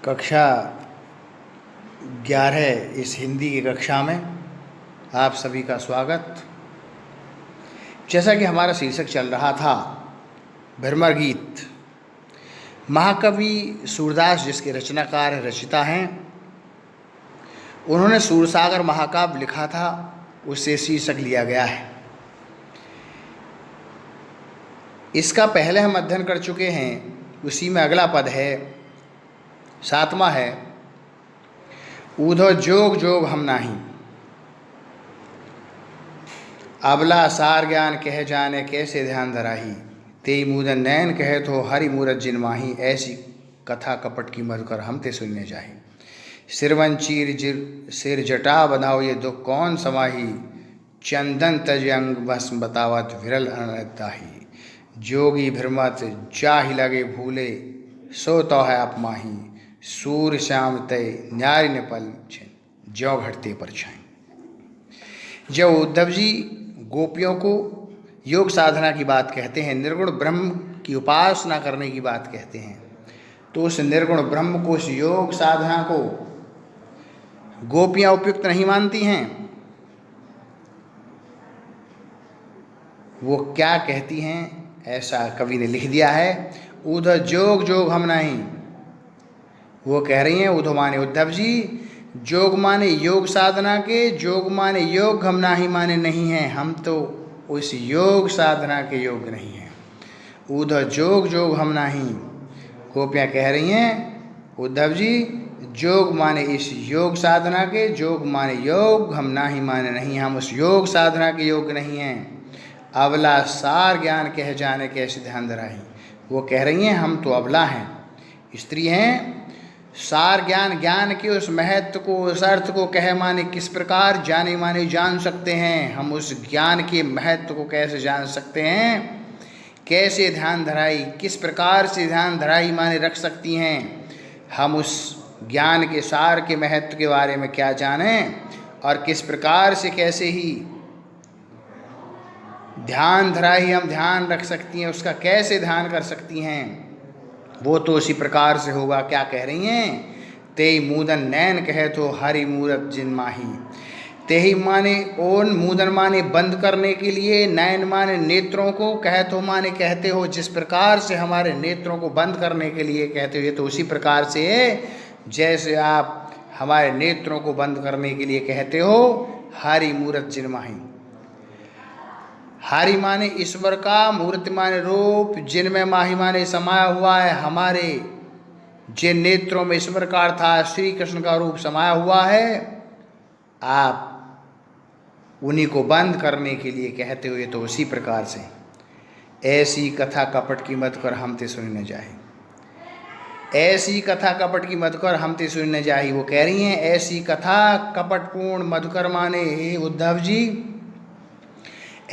कक्षा 11 इस हिंदी की कक्षा में आप सभी का स्वागत। जैसा कि हमारा शीर्षक चल रहा था भ्रमर गीत, महाकवि सूरदास जिसके रचनाकार रचिता हैं, उन्होंने सूरसागर महाकाव्य लिखा था, उससे शीर्षक लिया गया है। इसका पहले हम अध्ययन कर चुके हैं, उसी में अगला पद है, 7वां है, ऊधो जोग जोग हम नाही, अबला सार ज्ञान कह जाने कैसे ध्यान धराही, तेई मूदन नैन कहे तो हरि मूरत जिन माही, ऐसी कथा कपट की मधुकर हम ते सुनने जाही। सिरवन चीर सिर जटा बधाओ ये दुख कौन समाही, चंदन तज अंग भस्म बतावत विरल अनदाही, जोगी भ्रमत जाहि लगे भूले सो तो है अपमाही, सूर्य श्याम तय न्याय ने पल छिन ज्यों घटते पर छाएं। जब उद्धव जी गोपियों को योग साधना की बात कहते हैं, निर्गुण ब्रह्म की उपासना करने की बात कहते हैं, तो उस निर्गुण ब्रह्म को, उस योग साधना को गोपियां उपयुक्त नहीं मानती हैं। वो क्या कहती हैं, ऐसा कवि ने लिख दिया है, उधर जोग जोग हम नहीं। वो कह रही हैं, उधो माने उद्धव जी, जोग माने योग साधना के, जोग माने योग हम नाही माने नहीं हैं, हम तो उस योग साधना के योग नहीं हैं। उधर जोग जोग हम नहीं। गोपियाँ कह रही हैं, उद्धव जी जोग माने इस योग साधना के, जोग माने योग हम नाही माने नहीं, हम उस योग साधना के योग नहीं हैं। अबला सार ज्ञान कह जाने कैसे ध्यान धराही। वो कह रही हैं, हम तो अबला हैं, स्त्री हैं, सार ज्ञान के उस महत्व को, उस अर्थ को कह माने किस प्रकार जाने माने जान सकते हैं। हम उस ज्ञान के महत्व को कैसे जान सकते हैं, कैसे ध्यान धराई, किस प्रकार से ध्यान धराई माने रख सकती हैं। हम उस ज्ञान के सार के महत्व के बारे में क्या जानें और किस प्रकार से कैसे ही ध्यान धराई हम ध्यान रख सकती हैं, उसका कैसे ध्यान कर सकती हैं। वो तो उसी प्रकार से होगा। क्या कह रही हैं, तेई मूदन नैन कहे तो हरि मूरत जिन माही। तेही माने ओन, मूदन माने बंद करने के लिए, नैन माने नेत्रों को, कहे तो माने कहते हो जिस प्रकार से हमारे नेत्रों को बंद करने के लिए कहते हो, ये तो उसी प्रकार से है जैसे आप हमारे नेत्रों को बंद करने के लिए कहते हो हरि मूरत जिन माही। हरि माने ईश्वर का, मूर्ति माने रूप, जिनमें माही माने समाया हुआ है, हमारे जिन नेत्रों में ईश्वर का अर्थात श्री कृष्ण का रूप समाया हुआ है, आप उन्हीं को बंद करने के लिए कहते हुए तो उसी प्रकार से। ऐसी कथा कपट की मत कर हम ते सुनने जाही, ऐसी कथा कपट की मधुकर हम ते सुनने जाही। वो कह रही हैं, ऐसी कथा कपटपूर्ण मधुकर माने हे उद्धव जी,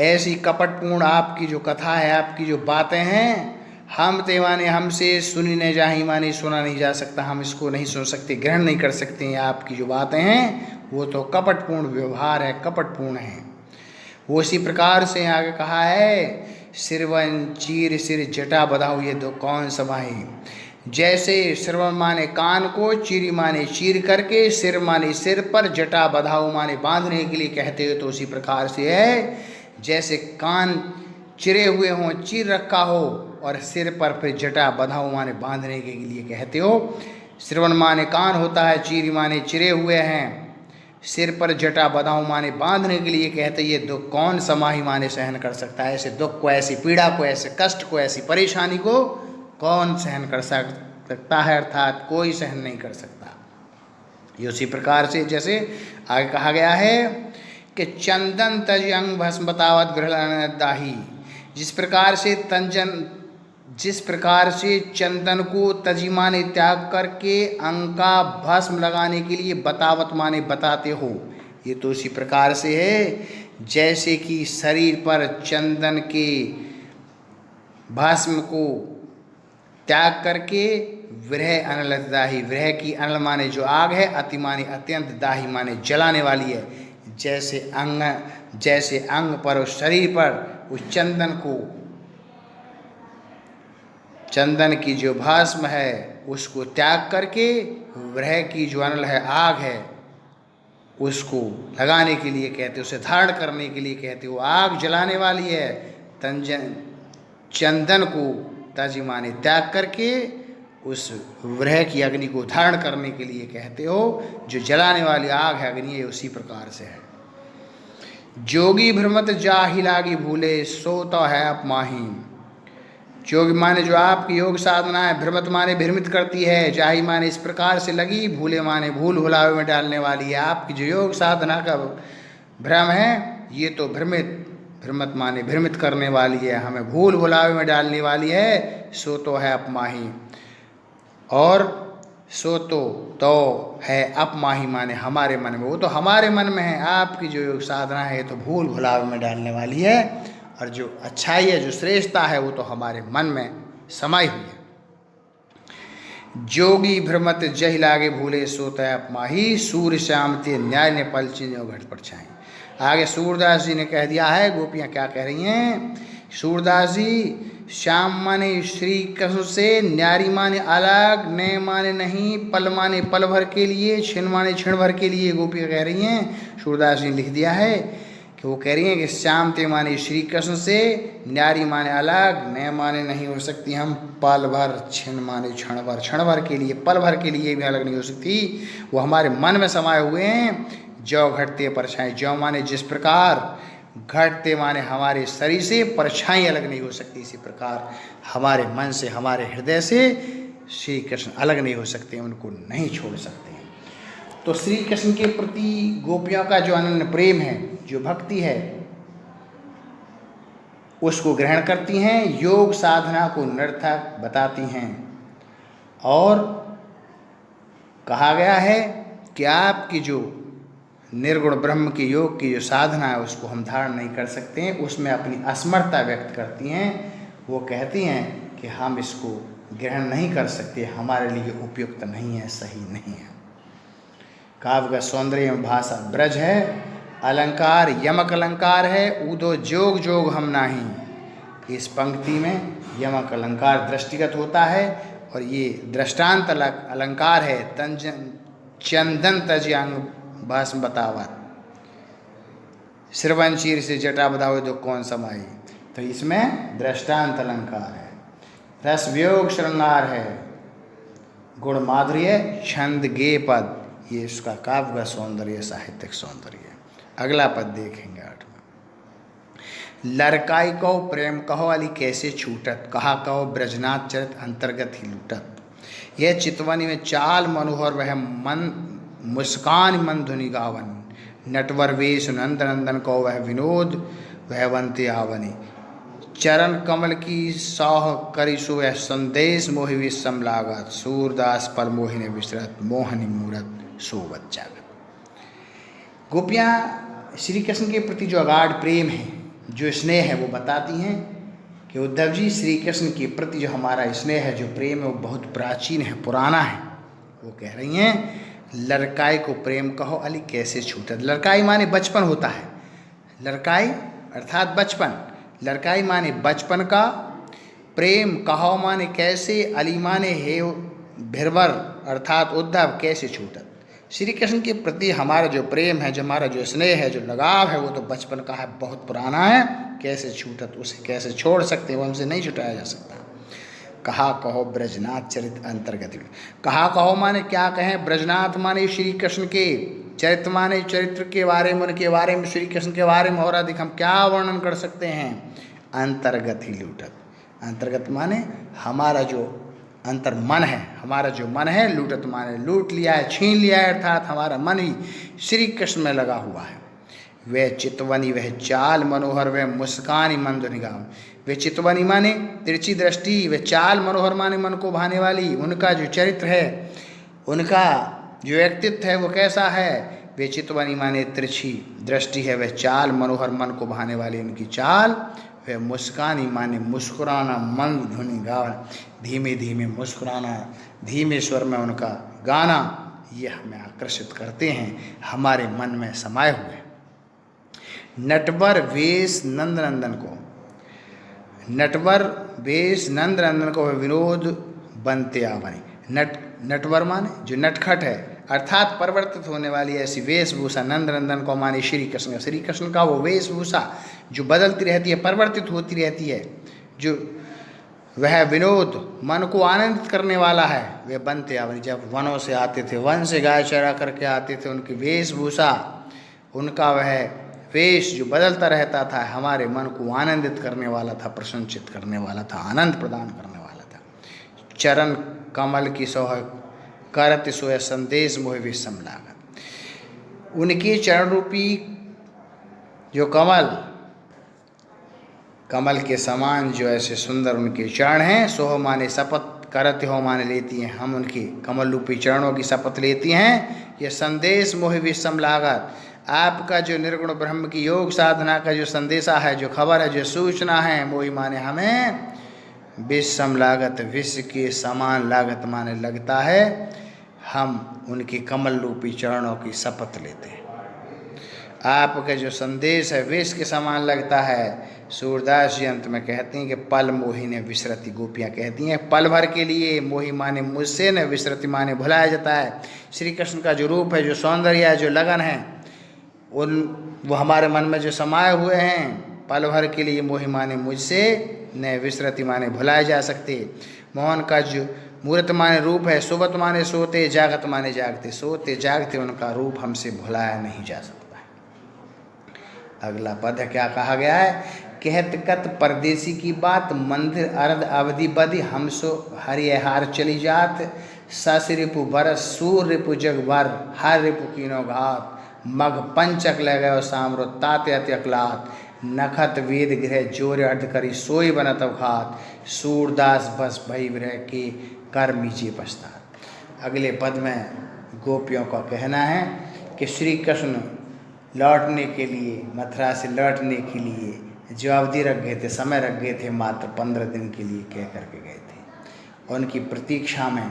ऐसी कपटपूर्ण आपकी जो कथा है, आपकी जो बातें हैं, हम ते माने हमसे सुनी न जाही माने सुना नहीं जा सकता, हम इसको नहीं सुन सकते, ग्रहण नहीं कर सकते हैं। आपकी जो बातें हैं वो तो कपटपूर्ण व्यवहार है, कपटपूर्ण है। वो इसी प्रकार से आगे कहा है, सिरवन चीर सिर जटा बधाओ ये दो कौन समाही। जैसे सिरवन माने कान को, चीरी माने चीर करके, सिर माने सिर पर, जटा बधाओ माने बांधने के लिए कहते हो, तो उसी प्रकार से है जैसे कान चिरे हुए हों, चीर रखा हो, और सिर पर फिर जटा बधाओ माने बांधने के लिए कहते हो। सिरवन माने कान होता है, चीरी माने चिरे हुए हैं, सिर पर जटा बधाओ माने बांधने के लिए कहते। ये दुख कौन समाही माने सहन कर सकता है। ऐसे दुख को, ऐसी पीड़ा को, ऐसे कष्ट को, ऐसी परेशानी को कौन सहन कर सकता है, अर्थात कोई सहन नहीं कर सकता। ये उसी प्रकार से जैसे आगे कहा गया है कि चंदन तज अंग भस्म बतावत विरल दाही। जिस प्रकार से चंदन को तजी माने त्याग करके अंग का भस्म लगाने के लिए बतावत माने बताते हो, ये तो उसी प्रकार से है जैसे कि शरीर पर चंदन के भस्म को त्याग करके विरह अनल दाही, विरह की अनल माने जो आग है, अति माने अत्यंत, दाही माने जलाने वाली है। जैसे अंग पर, उस शरीर पर उस चंदन की जो भस्म है उसको त्याग करके वह की जो अनल है, आग है, उसको लगाने के लिए कहते, उसे धारण करने के लिए कहते। वो आग जलाने वाली है। चंदन को तज माने त्याग करके उस वृह की अग्नि को धारण करने के लिए कहते हो। जो जलाने वाली आग है, अग्नि है, उसी प्रकार से है। जोगी भ्रमत जाहि लागी भूले, सो तो है अपमाही। जोगी माने जो आपकी योग साधना है, भ्रमत माने भ्रमित करती है, जाहि माने इस प्रकार से लगी, भूले माने भूल भुलावे में डालने वाली है। आपकी जो योग साधना का भ्रम है, ये तो भ्रमत माने भ्रमित करने वाली है, हमें भूल भुलावे में डालने वाली है। सो तो है अपमाही, और सो तो है अपमाही माने हमारे मन में। वो तो हमारे मन में है। आपकी जो योग साधना है, ये तो भूल भुलावे में डालने वाली है, और जो अच्छाई है, जो श्रेष्ठता है, वो तो हमारे मन में समाई हुई है। जोगी भ्रमत जहि लागे भूले, सोत है अपमाही। सूर्य श्याम ते न्याय ने पलचिन घट पर छाई। आगे सूरदास जी ने कह दिया है, गोपियाँ क्या कह रही हैं। सूरदास जी, श्याम माने श्री कृष्ण से, न्यारी माने अलग, नय माने नहीं, पल माने पल भर के लिए, क्षण माने क्षण भर के लिए गोपियाँ कह रही हैं। सूरदास जी ने लिख दिया है कि वो कह रही हैं कि श्याम ते माने श्री कृष्ण से, न्यारी माने अलग, नय माने नहीं हो सकती हम, पल भर, क्षण माने क्षण भर के लिए, पल भर के लिए भी अलग नहीं हो सकती। वो हमारे मन में समाये हुए हैं। जौ घटते परछाई, जौ माने जिस प्रकार, घटते माने हमारे शरीर से, परछाई अलग नहीं हो सकती। इसी प्रकार हमारे मन से, हमारे हृदय से श्री कृष्ण अलग नहीं हो सकते, उनको नहीं छोड़ सकते हैं। तो श्री कृष्ण के प्रति गोपियों का जो अनन्य प्रेम है, जो भक्ति है, उसको ग्रहण करती हैं, योग साधना को निरर्थक बताती हैं। और कहा गया है कि आपकी जो निर्गुण ब्रह्म की योग की जो साधना है, उसको हम धारण नहीं कर सकते हैं, उसमें अपनी असमर्थता व्यक्त करती हैं। वो कहती हैं कि हम इसको ग्रहण नहीं कर सकते, हमारे लिए उपयुक्त नहीं है, सही नहीं है। काव्य का सौंदर्य एवं भाषा ब्रज है, अलंकार यमक अलंकार है, ऊदो जोग जोग हम नाही। इस पंक्ति में यमक अलंकार दृष्टिगत होता है, और ये दृष्टांत अलंकार है। चंदन तज अंग भस्म बतावत, श्रवण चीर से जटा बधाओ जो कौन समाई। तो इसमें दृष्टांत अलंकार है, रस वियोग श्रृंगार है, गुण माधुर्य, छंद गे पद, ये इसका काव्य का सौंदर्य, साहित्यिक सौंदर्य है। अगला पद देखेंगे 8 में। लड़काई कहो प्रेम कहो अली कैसे छूटत, कहा कहो ब्रजनाथ चरित अंतर्गत ही लूटत। यह चितवनी में चाल मनोहर, वह मन मुस्कान मन धुनि गावन। नटवर वेश नंद नंदन को वह विनोद, वह बनते आवनी। चरण कमल की सौह करी सो वह संदेश, मोहि विषम लागत। सूरदास पर मोहिनी विसरत, मोहनी मूरत सोवत जागत। गोपियाँ श्री कृष्ण के प्रति जो अगाध प्रेम है, जो स्नेह है, वो बताती हैं कि उद्धव जी, श्री कृष्ण के प्रति जो हमारा स्नेह है, जो प्रेम है, वो बहुत प्राचीन है, पुराना है। वो कह रही हैं, लड़काई को प्रेम कहो अली कैसे छूटत। लड़काई माने बचपन होता है, लड़काई अर्थात बचपन, लड़काई माने बचपन का, प्रेम कहो माने कैसे, अली माने हे भीरवर अर्थात उद्धव, कैसे छूटत। श्री कृष्ण के प्रति हमारा जो प्रेम है, जो हमारा जो स्नेह है, जो लगाव है, वो तो बचपन का है, बहुत पुराना है। कैसे छूटत, उसे कैसे छोड़ सकते हैं, वो हमसे नहीं छुटाया जा सकता। कहा कहो ब्रजनाथ चरित अंतर्गत। कहा कहो माने क्या कहें, ब्रजनाथ माने श्री कृष्ण के, चरित्र माने चरित्र के बारे में, उनके बारे में, श्री कृष्ण के बारे में और अधिक हम क्या वर्णन कर सकते हैं। अंतर्गत ही लूटत, अंतर्गत माने हमारा जो अंतर मन है, हमारा जो मन है, लूटत माने लूट लिया है, छीन लिया है, अर्थात हमारा मन ही श्री कृष्ण में लगा हुआ है। वह चितवनी वह चाल मनोहर, वह मुस्कान मंद निगाह। वे चितवनी माने तिरछी दृष्टि, वे चाल मनोहर माने मन को भाने वाली। उनका जो चरित्र है, उनका जो व्यक्तित्व है, वो कैसा है। वे चितवनी माने तिरछी दृष्टि है, वह चाल मनोहर मन को भाने वाली उनकी चाल। वह मुस्कानी माने मुस्कुराना, मंद धुनि गान, धीमे धीमे मुस्कुराना, धीमे स्वर में उनका गाना, ये हमें आकर्षित करते हैं, हमारे मन में समाये हुए। नटवर वेश नंद नंदन को, नटवर वेश नंद नंदन को विनोद बनते आवनी। नटवर माने जो नटखट है, अर्थात परिवर्तित होने वाली ऐसी वेशभूषा। नंद नंदन को माने श्री कृष्ण, श्री कृष्ण का वो वेशभूषा जो बदलती रहती है, परिवर्तित होती रहती है, जो वह विनोद मन को आनंदित करने वाला है। वे बनते अवनी, जब वनों से आते थे, वन से गाय चरा करके आते थे, उनकी वेशभूषा, उनका वह वेश जो बदलता रहता था, हमारे मन को आनंदित करने वाला था, प्रसन्नचित करने वाला था, आनंद प्रदान करने वाला था। चरण कमल की सोह करत सोय संदेश मोह विषम लागत। उनके चरण रूपी जो कमल के समान जो ऐसे सुंदर उनके चरण हैं, सोह माने शपथ, करत हो माने लेती हैं, हम उनके कमल रूपी चरणों की शपथ लेती हैं। यह संदेश मोह विषम लागत, आपका जो निर्गुण ब्रह्म की योग साधना का जो संदेशा है, जो खबर है, जो सूचना है, मोही माने हमें विषम लागत, विष के समान लागत माने लगता है। हम उनके कमल रूपी चरणों की शपथ लेते हैं। आपका जो संदेश है विष के समान लगता है। सूरदास जी अंत में कहते हैं कि पल मोही ने विसरती, गोपियाँ कहती हैं पल भर के लिए, मोही माने मुझसे, न विसरती माने भुलाया जाता है। श्री कृष्ण का जो रूप है, जो सौंदर्य है, जो लगन है, वो हमारे मन में जो समाये हुए हैं, पल भर के लिए मोही माने मुझसे, न विसरती माने भुलाए जा सकते। मोहन का जो मूर्त माने रूप है, सोवत माने सोते, जागत माने जागते, सोते जागते उनका रूप हमसे भुलाया नहीं जा सकता। अगला पद है, क्या कहा गया है, कहत कत परदेसी की बात, मंदिर अर्ध अवधि बदि, हमसो हरिहार चली जात, सस रिपु बरस सूर रिपु जग भर, हर रिपु कीनो घात, मग पंचक ले गयो सामरो ताते अति अकलात, नखत वेद गृह जोर अर्ध करी सोई बनत अवघात, सूरदास बस भई विरह के कर मीजिए पछतात। अगले पद में गोपियों का कहना है कि श्री कृष्ण लौटने के लिए, मथुरा से लौटने के लिए जो अवधि रख गए थे, समय रख गए थे, मात्र 15 दिन के लिए कह करके गए थे। उनकी प्रतीक्षा में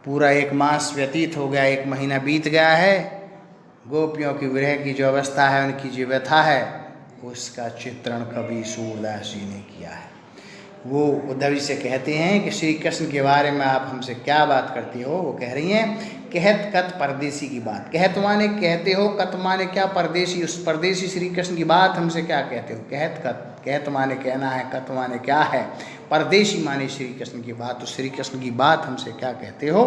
पूरा 1 मास व्यतीत हो गया, 1 महीना बीत गया है। गोपियों की विरह की जो अवस्था है, उनकी जो व्यथा है, उसका चित्रण कवि सूरदास जी ने किया है। वो उद्धव जी से कहते हैं कि श्री कृष्ण के बारे में आप हमसे क्या बात करती हो। वो कह रही हैं कहत कत परदेसी की बात, कहत माने कहते हो, कत माने क्या, परदेसी, उस परदेसी श्री कृष्ण की बात हमसे क्या कहते हो। कहत कत, कहत माने कहना है, कत माने क्या है, परदेसी माने श्री कृष्ण की बात, तो श्री कृष्ण की बात हमसे क्या कहते हो।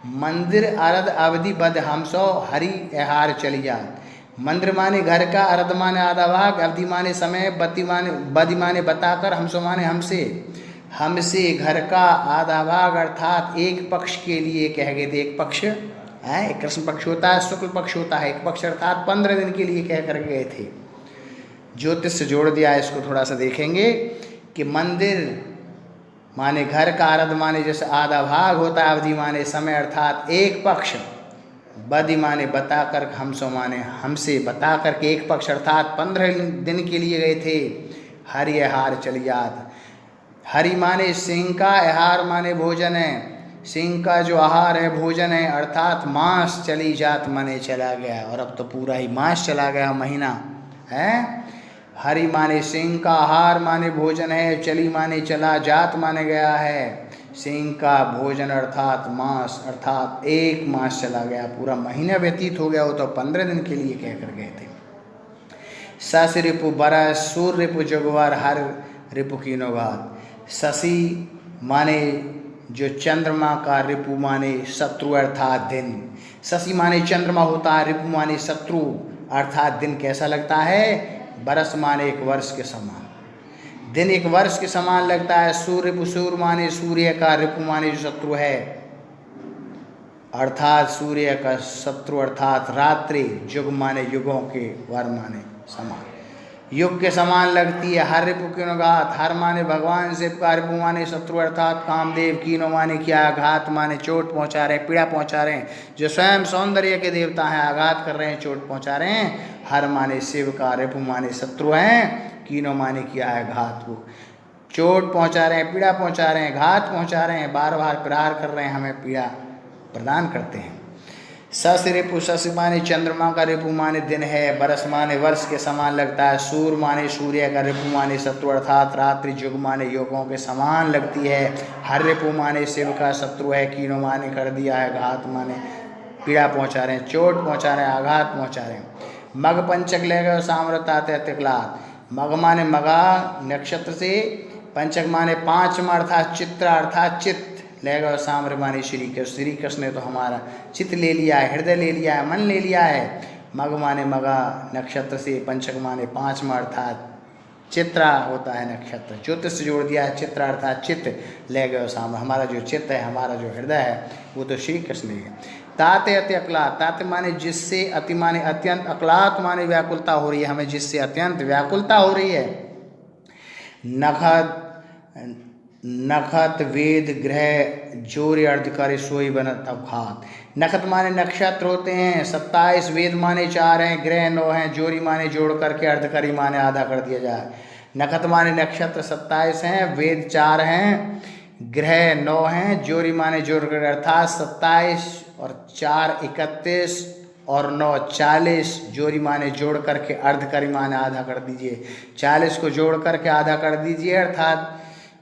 मंदिर अरद अवधि बद हमसो हरि एहार चली जात, मंदिर माने घर का, अर्ध माने आधा भाग, अवधि माने समय, बदि माने बताकर, हमसो माने हमसे, हमसे घर का आधा भाग अर्थात एक पक्ष के लिए कह गए थे। एक पक्ष है, एक कृष्ण पक्ष होता है, शुक्ल पक्ष होता है, एक पक्ष अर्थात 15 दिन के लिए कह कर गए थे। ज्योतिष से जोड़ दिया, इसको थोड़ा सा देखेंगे कि मंदिर माने घर का, अर्ध माने जैसे आधा भाग होता है, अवधि माने समय अर्थात एक पक्ष, बदि माने बताकर, हमसो माने हमसे, बताकर के एक पक्ष अर्थात 15 दिन के लिए गए थे। हरि एहार चली जात, हरि माने सिंह का, एहार माने भोजन है, सिंह का जो आहार है भोजन है, अर्थात मास चली जात माने चला गया, और अब तो पूरा ही मास चला गया, महीना है। हरि माने सिंह का, आहार माने भोजन है, चली माने चला, जात माने गया है। सिंह का भोजन अर्थात मास, अर्थात 1 मास चला गया, पूरा महीना व्यतीत हो गया, वो तो 15 दिन के लिए कह कर गए थे। सस रिपु बरस सूर रिपु जगवार, हर रिपु कीनो घात, शशि माने जो चंद्रमा का, रिपु माने शत्रु अर्थात दिन, शशि माने चंद्रमा होता है, रिपु माने शत्रु अर्थात दिन कैसा लगता है, बरस माने 1 वर्ष के समान, दिन 1 वर्ष के समान लगता है। सूर्य रिपु, सूर्य माने सूर्य का, रिपु माने जो शत्रु है, अर्थात सूर्य का शत्रु अर्थात रात्रि, युग माने युगों के, वर माने समान, युग के समान लगती है। हर रिपु कीनो घात, हर माने भगवान शिव का, रिपु माने शत्रु अर्थात कामदेव, कीनो माने क्या, घात माने चोट पहुँचा रहे, पीड़ा पहुँचा रहे हैं, जो स्वयं सौंदर्य के देवता हैं, आघात कर रहे हैं, चोट पहुँचा रहे हैं। हर माने शिव का, रिपु माने शत्रु हैं, कीनो माने किया है घात को, चोट पहुँचा रहे हैं, पीड़ा पहुँचा रहे हैं, घात पहुँचा रहे हैं, बार बार प्रहार कर रहे हैं, हमें पीड़ा प्रदान करते हैं। सस रिपु, सस माने चंद्रमा का, रिपु माने दिन है, बरस माने वर्ष के समान लगता है, सूर माने सूर्य का, रिपु माने शत्रु अर्थात रात्रि, युग माने योगों के समान लगती है, हर रिपु माने शिव का शत्रु है, कीनो माने कर दिया है, घात माने पीड़ा पहुंचा रहे हैं, चोट पहुंचा रहे हैं, आघात पहुंचा रहे हैं। मग पंचक ले गए साम्रता तिकलात, मग माने मगा नक्षत्र से, पंचक माने पांच अर्थात चित्र अर्थात चित्त, ले गए साम्र माने श्री कृष्ण, श्री कृष्ण ने तो हमारा चित्त ले लिया है, हृदय ले लिया है, मन ले लिया है। मग माने मगा नक्षत्र से, पंचक माने पांच अर्थात चित्रा होता है नक्षत्र, ज्योतिष से जोड़ दिया है, चित्र अर्थात चित्त, ले गए साम्र, हमारा जो चित्त है, हमारा जो हृदय है वो तो श्री कृष्ण ही है। ताते अति अकलात, ताते माने जिससे, अति माने अत्यंत, अकलात माने व्याकुलता हो रही है, हमें जिससे अत्यंत व्याकुलता हो रही है। नखत नखत वेद ग्रह जोर अर्धकारी सोई बनत अवघात, नखत माने नक्षत्र होते हैं 27, वेद माने 4 हैं, ग्रह 9 हैं, जोरी माने जोड़ करके, अर्धकरी माने आधा कर दिया जाए। नखत माने नक्षत्र 27 हैं, वेद 4 हैं, ग्रह 9 हैं, जोरी माने जोड़ कर अर्थात 27 और 4 31 और 9 40, जोरी माने जोड़ करके अर्धकरी माने आधा कर दीजिए, 40 को जोड़ करके आधा कर दीजिए अर्थात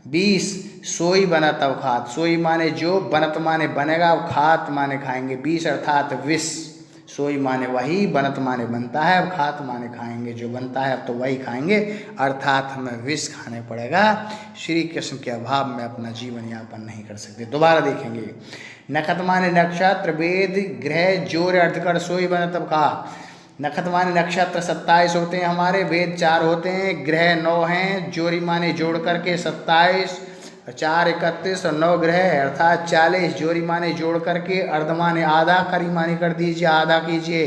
20, सोई बनत अवखात, सोई माने जो, बनत माने बनेगा, अवखात माने खाएंगे, 20 अर्थात विष, सोई माने वही, बनत माने बनता है, अवखात माने खाएंगे, जो बनता है अब तो वही खाएंगे, अर्थात हमें विष खाने पड़ेगा। श्री कृष्ण के अभाव में अपना जीवन यापन नहीं कर सकते। दोबारा देखेंगे, नखत माने नक्षत्र, वेद ग्रह जोर अर्धकर, सोई बनत अवखात, नखत माने नक्षत्र 27 होते हैं हमारे, वेद 4 होते हैं, ग्रह 9 हैं, जोरी माने जोड़ करके 27, 4 31 और 9 ग्रह अर्थात 40, जोरी माने जोड़ करके, अर्ध माने आधा, करी माने कर दीजिए आधा कीजिए,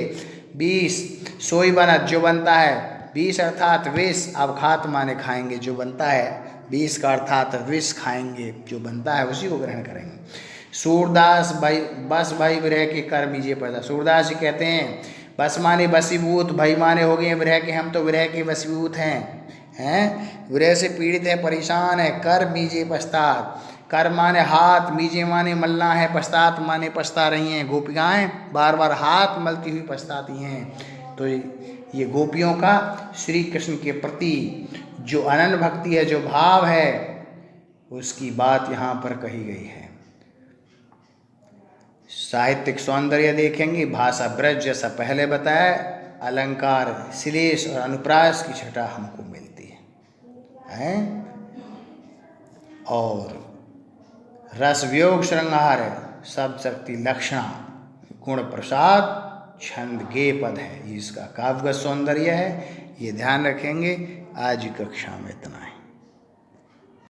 20, सोई बनत जो बनता है, 20 अर्थात विष, अवखात माने खाएंगे जो बनता है, 20 का अर्थात विष खाएंगे, जो बनता है उसी को ग्रहण करेंगे। सूरदास भाई बस भाई विरह के कर बीजिए पैदा, सूरदास जी कहते हैं बस माने बसीभूत, भाई माने हो गए विरह के, हम तो विरह के वसीभूत हैं, विरह से पीड़ित हैं, परेशान है, कर बीजे पश्चात, कर माने हाथ, बीजे माने मलना है, पश्चात माने पछता रही हैं, गोपिकाएं बार बार हाथ मलती हुई पछताती हैं। तो ये गोपियों का श्री कृष्ण के प्रति जो अनन्य भक्ति है, जो भाव है, उसकी बात यहाँ पर कही गई है। साहित्यिक सौंदर्य देखेंगे, भाषा ब्रज जैसा पहले बताया, अलंकार श्लेष और अनुप्रास की छटा हमको मिलती है, और रस वियोग श्रृंगार सब शक्ति लक्षणा, गुण प्रसाद छंद गे पद है, ये इसका काव्यगत सौंदर्य है। ये ध्यान रखेंगे। आज की कक्षा में इतना है।